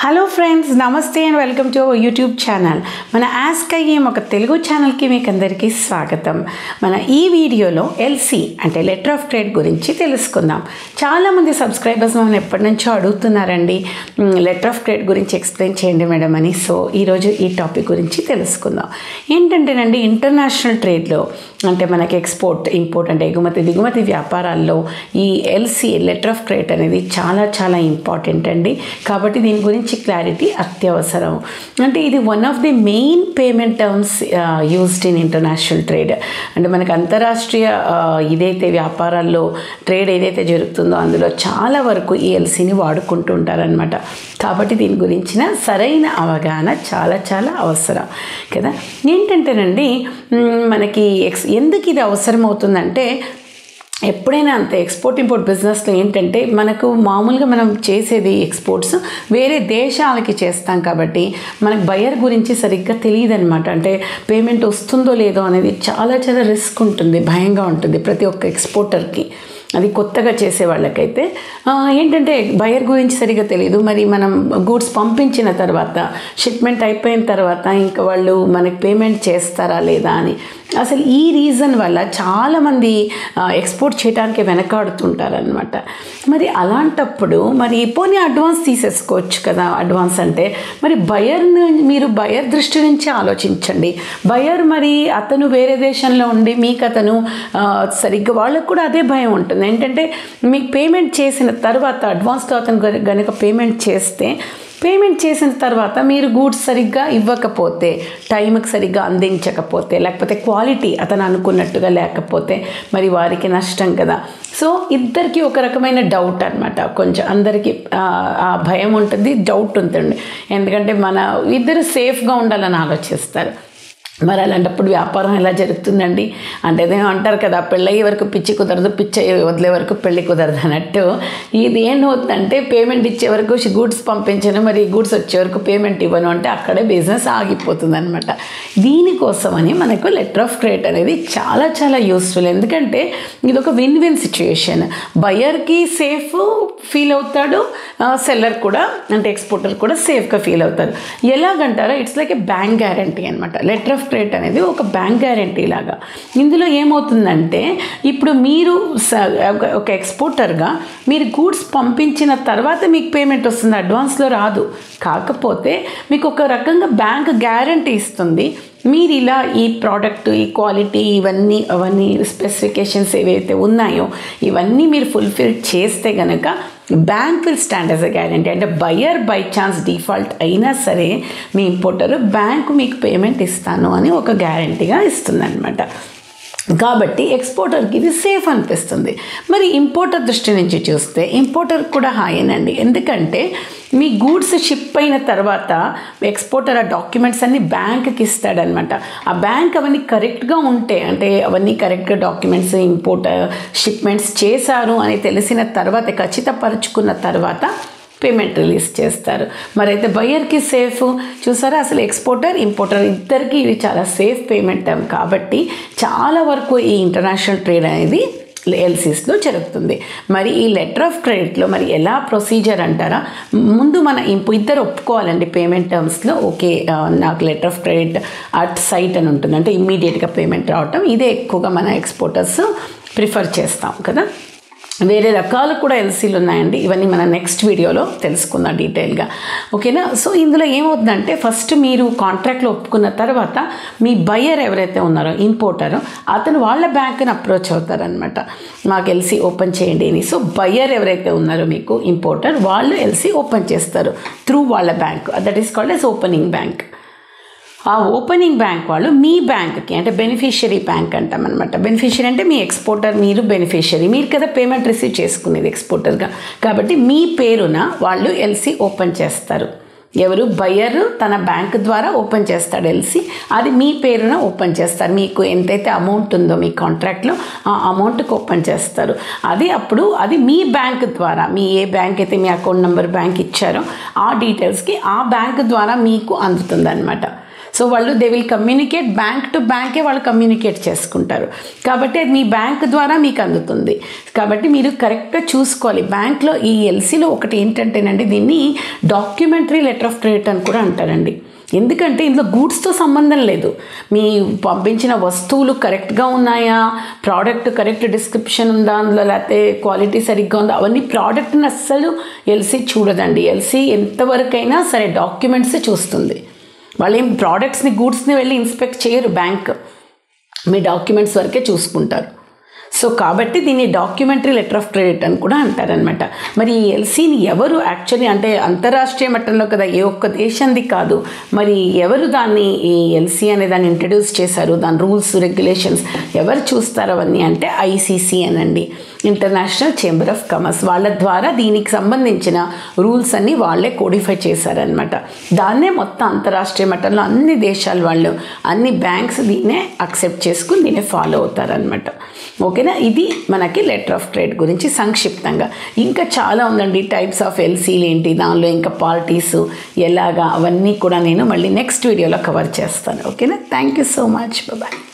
Hello friends, నమస్తే and welcome to our YouTube channel. మన ask I'm ఒక తెలుగు ఛానల్కి మీకు అందరికీ స్వాగతం. మన ఈ వీడియోలో ఎల్సి అంటే లెటర్ ఆఫ్ క్రెడిట్ గురించి తెలుసుకుందాం. చాలామంది సబ్స్క్రైబర్స్ మనం ఎప్పటి నుంచో అడుగుతున్నారండి, లెటర్ ఆఫ్ క్రెడిట్ గురించి ఎక్స్ప్లెయిన్ చేయండి మేడం అని. సో ఈరోజు ఈ టాపిక్ గురించి తెలుసుకుందాం. ఏంటంటేనండి, ఇంటర్నేషనల్ ట్రేడ్లో అంటే మనకి ఎక్స్పోర్ట్ ఇంపోర్ట్ అంటే ఎగుమతి దిగుమతి వ్యాపారాల్లో ఈ ఎల్సి లెటర్ ఆఫ్ క్రెడిట్ అనేది చాలా చాలా ఇంపార్టెంట్ అండి. కాబట్టి దీని గురించి క్లారిటీ అత్యవసరం. అంటే ఇది one of the main payment terms used in international trade. అంటే మనకు అంతర్రాష్ట్రీయ ఇదైతే వ్యాపారాల్లో ట్రేడ్ ఏదైతే జరుగుతుందో అందులో చాలా వరకు ఈ ఎల్సీని వాడుకుంటూ ఉంటారనమాట. కాబట్టి దీని గురించిన సరైన అవగాహన చాలా చాలా అవసరం కదా. ఏంటంటేనండి, మనకి ఎందుకు ఇది అవసరం అవుతుందంటే, ఎప్పుడైనా అంతే ఎక్స్పోర్ట్ ఇంపోర్ట్ బిజినెస్లో ఏంటంటే మనకు మామూలుగా మనం చేసేది ఎక్స్పోర్ట్స్ వేరే దేశాలకి చేస్తాం కాబట్టి మనకు బయర్ గురించి సరిగ్గా తెలియదు అనమాట. అంటే పేమెంట్ వస్తుందో లేదో అనేది చాలా చాలా రిస్క్ ఉంటుంది, భయంగా ఉంటుంది ప్రతి ఒక్క ఎక్స్పోర్టర్కి. అది కొత్తగా చేసే వాళ్ళకైతే ఏంటంటే బయర్ గురించి సరిగ్గా తెలియదు. మరి మనం గూడ్స్ పంపించిన తర్వాత షిప్మెంట్ అయిపోయిన తర్వాత ఇంకా వాళ్ళు మనకి పేమెంట్ చేస్తారా లేదా అని అసలు ఈ రీజన్ వల్ల చాలామంది ఎక్స్పోర్ట్ చేయడానికి వెనకాడుతుంటారనమాట. మరి అలాంటప్పుడు మరి పోనీ అడ్వాన్స్ తీసేసుకోవచ్చు కదా. అడ్వాన్స్ అంటే మరి మీరు బయర్ దృష్టి నుంచి ఆలోచించండి. బయర్ మరి అతను వేరే దేశంలో ఉండి మీకు అతను సరిగ్గా వాళ్ళకు కూడా అదే భయం ఉంటుంది. ఏంటంటే మీకు పేమెంట్ చేసిన తర్వాత అడ్వాన్స్తో అతను కనుక పేమెంట్ చేసిన తర్వాత మీరు గూడ్స్ సరిగ్గా ఇవ్వకపోతే, టైంకి సరిగ్గా అందించకపోతే, లేకపోతే క్వాలిటీ అతను అనుకున్నట్టుగా లేకపోతే మరి వారికి నష్టం కదా. సో ఇద్దరికి ఒక రకమైన డౌట్ అనమాట. కొంచెం అందరికీ ఆ భయం ఉంటుంది, డౌట్ ఉంటుంది. ఎందుకంటే మన ఇద్దరు సేఫ్గా ఉండాలని ఆలోచిస్తారు. మరి అలాంటప్పుడు వ్యాపారం ఎలా జరుగుతుందండి అంటే అదేమో అంటారు కదా, పెళ్ళయ్యే వరకు పిచ్చి కుదరదు, పిచ్చి వదిలే వరకు పెళ్ళి కుదరదు అన్నట్టు. ఇది ఏమవుతుందంటే పేమెంట్ ఇచ్చే వరకు గూడ్స్ పంపించను, మరి గూడ్స్ వచ్చే వరకు పేమెంట్ ఇవ్వను అంటే అక్కడే బిజినెస్ ఆగిపోతుంది అనమాట. దీనికోసమని మనకు లెటర్ ఆఫ్ క్రెడిట్ అనేది చాలా చాలా యూస్ఫుల్. ఎందుకంటే ఇది ఒక విన్ విన్ సిచ్యుయేషన్. బయర్కి సేఫ్ ఫీల్ అవుతాడు, సెల్లర్ కూడా అంటే ఎక్స్పోర్టర్ కూడా సేఫ్గా ఫీల్ అవుతారు. ఎలాగంటారో it's like a bank guarantee అనమాట. లెటర్ ఆఫ్ క్రెడిట్ అనేది ఒక బ్యాంక్ గ్యారంటీ లాగా. ఇందులో ఏమవుతుందంటే, ఇప్పుడు మీరు ఒక ఎక్స్పోర్టర్గా మీరు గూడ్స్ పంపించిన తర్వాత మీకు పేమెంట్ వస్తుంది, అడ్వాన్స్లో రాదు. కాకపోతే మీకు ఒక రకంగా బ్యాంక్ గ్యారంటీ ఇస్తుంది. మీరు ఇలా ఈ ప్రోడక్ట్, ఈ క్వాలిటీ, అవన్నీ స్పెసిఫికేషన్స్ ఏవైతే ఉన్నాయో ఇవన్నీ మీరు ఫుల్ఫిల్ చేస్తే కనుక bank will stand as a guarantee. అంటే బయర్ బై ఛాన్స్ డిఫాల్ట్ అయినా సరే మీ ఇంపోర్టర్ బ్యాంకు మీకు పేమెంట్ ఇస్తాను అని ఒక గ్యారంటీగా ఇస్తుంది అనమాట. కాబట్టి ఎక్స్పోర్టర్కి ఇది సేఫ్ అనిపిస్తుంది. మరి ఇంపోర్టర్ దృష్టి నుంచి చూస్తే ఇంపోర్టర్ కూడా హాయేనండి. ఎందుకంటే మీ గూడ్స్ షిప్ అయిన తర్వాత ఎక్స్పోర్టర్ ఆ డాక్యుమెంట్స్ అన్నీ బ్యాంక్కి ఇస్తాడనమాట. ఆ బ్యాంక్ అవన్నీ కరెక్ట్గా ఉంటే, అంటే అవన్నీ కరెక్ట్గా డాక్యుమెంట్స్ ఇంపోర్టర్ షిప్మెంట్స్ చేశారు అని తెలిసిన తర్వాత, ఖచ్చితపరుచుకున్న తర్వాత పేమెంట్ రిలీజ్ చేస్తారు. మరైతే బయర్కి సేఫ్. చూసారా, అసలు ఎక్స్పోర్టర్ ఇంపోర్టర్ ఇద్దరికి ఇది చాలా సేఫ్ పేమెంట్ టర్మ్. కాబట్టి చాలా వరకు ఈ ఇంటర్నేషనల్ ట్రేడ్ అనేది ఎల్సీస్లో జరుగుతుంది. మరి ఈ లెటర్ ఆఫ్ క్రెడిట్లో మరి ఎలా ప్రొసీజర్ అంటారా, ముందు మన ఇద్దరు ఒప్పుకోవాలండి పేమెంట్ టర్మ్స్లో. ఓకే, నాకు letter of credit at sight అని ఉంటుంది, అంటే ఇమ్మీడియట్గా పేమెంట్ రావటం. ఇదే ఎక్కువగా మన ఎక్స్పోర్టర్స్ ప్రిఫర్ చేస్తాం కదా. వేరే రకాలు కూడా ఎల్సీలు ఉన్నాయండి, ఇవన్నీ మన నెక్స్ట్ వీడియోలో తెలుసుకుందాం డీటెయిల్గా. ఓకేనా. సో ఇందులో ఏమవుతుందంటే, ఫస్ట్ మీరు కాంట్రాక్ట్లో ఒప్పుకున్న తర్వాత మీ బయర్ ఎవరైతే ఉన్నారో ఇంపోర్టర్, అతను వాళ్ళ బ్యాంక్ని అప్రోచ్ అవుతారనమాట, మాకు ఎల్సీ ఓపెన్ చేయండి అని. సో బయర్ ఎవరైతే ఉన్నారో మీకు ఇంపోర్టర్, వాళ్ళు ఎల్సీ ఓపెన్ చేస్తారు త్రూ వాళ్ళ bank. That is called as opening bank. ఆ ఓపెనింగ్ బ్యాంక్ వాళ్ళు మీ బ్యాంక్కి, అంటే బెనిఫిషియరీ బ్యాంక్ అంటాం అనమాట. బెనిఫిషియరీ అంటే మీ ఎక్స్పోర్టర్, మీరు బెనిఫిషియరీ, మీరు కదా పేమెంట్ రిసీవ్ చేసుకునేది ఎక్స్పోర్టర్గా. కాబట్టి మీ పేరున వాళ్ళు ఎల్సీ ఓపెన్ చేస్తారు. ఎవరు? బయర్ తన బ్యాంక్ ద్వారా ఓపెన్ చేస్తాడు ఎల్సీ. అది మీ పేరున ఓపెన్ చేస్తారు. మీకు ఎంతైతే అమౌంట్ ఉందో మీ కాంట్రాక్ట్లో ఆ అమౌంట్కి ఓపెన్ చేస్తారు. అది మీ బ్యాంక్ ద్వారా, మీ ఏ బ్యాంక్ అయితే మీ అకౌంట్ నెంబర్ బ్యాంక్ ఇచ్చారో ఆ డీటెయిల్స్కి ఆ బ్యాంక్ ద్వారా మీకు అందుతుంది అనమాట. సో వాళ్ళు they will communicate, bank to బ్యాంకే వాళ్ళు కమ్యూనికేట్ చేసుకుంటారు. కాబట్టి అది మీ బ్యాంక్ ద్వారా మీకు అందుతుంది. కాబట్టి మీరు కరెక్ట్గా చూసుకోవాలి. బ్యాంక్లో ఈ ఎల్సీలో ఒకటి ఏంటంటేనండి, దీన్ని డాక్యుమెంటరీ లెటర్ ఆఫ్ క్రెడిట్ అని కూడా అంటారండి. ఎందుకంటే ఇందులో గూడ్స్తో సంబంధం లేదు. మీ పంపించిన వస్తువులు కరెక్ట్గా ఉన్నాయా, ప్రోడక్ట్ కరెక్ట్ డిస్క్రిప్షన్ ఉందా అందులో, లేకపోతే క్వాలిటీ సరిగ్గా ఉందా, అవన్నీ ప్రోడక్ట్ని అస్సలు ఎల్సీ చూడదండి. ఎల్సీ ఎంతవరకైనా సరే డాక్యుమెంట్సే చూస్తుంది. వాళ్ళు ఏం ప్రోడక్ట్స్ని, గూడ్స్ని వెళ్ళి ఇన్స్పెక్ట్ చేయరు. బ్యాంక్ మీ డాక్యుమెంట్స్ వరకే చూసుకుంటారు. సో కాబట్టి దీన్ని డాక్యుమెంటరీ లెటర్ ఆఫ్ క్రెడిట్ అని కూడా అంటారనమాట. మరి ఈ ఎల్సీని ఎవరు యాక్చువల్లీ, అంటే అంతర్రాష్ట్రీయ మట్టంలో కదా, ఏ ఒక్క దేశంది కాదు, మరి ఎవరు దాన్ని ఈ ఎల్సీ అనే దాన్ని ఇంట్రడ్యూస్ చేశారు, దాని రూల్స్ రెగ్యులేషన్స్ ఎవరు చూస్తారు అవన్నీ అంటే ఐసీసీ అనండి, ఇంటర్నేషనల్ చేంబర్ ఆఫ్ కామర్స్. వాళ్ళ ద్వారా దీనికి సంబంధించిన రూల్స్ అన్నీ వాళ్ళే కోడిఫై చేశారనమాట. దాన్నే మొత్తం అంతర్రాష్ట్రీయ మట్టంలో అన్ని దేశాల వాళ్ళు, అన్ని బ్యాంక్స్ దీన్నే అక్సెప్ట్ చేసుకుని దీన్నే ఫాలో అవుతారనమాట. ఓకేనా? ఇది మనకి లెటర్ ఆఫ్ క్రెడిట్ గురించి సంక్షిప్తంగా. ఇంకా చాలా ఉందండి, టైప్స్ ఆఫ్ ఎల్సీలు ఏంటి, దానిలో ఇంకా పార్టీస్ ఎలాగా, అవన్నీ కూడా నేను మళ్ళీ నెక్స్ట్ వీడియోలో కవర్ చేస్తాను. ఓకేనా? Thank you so much. Bye.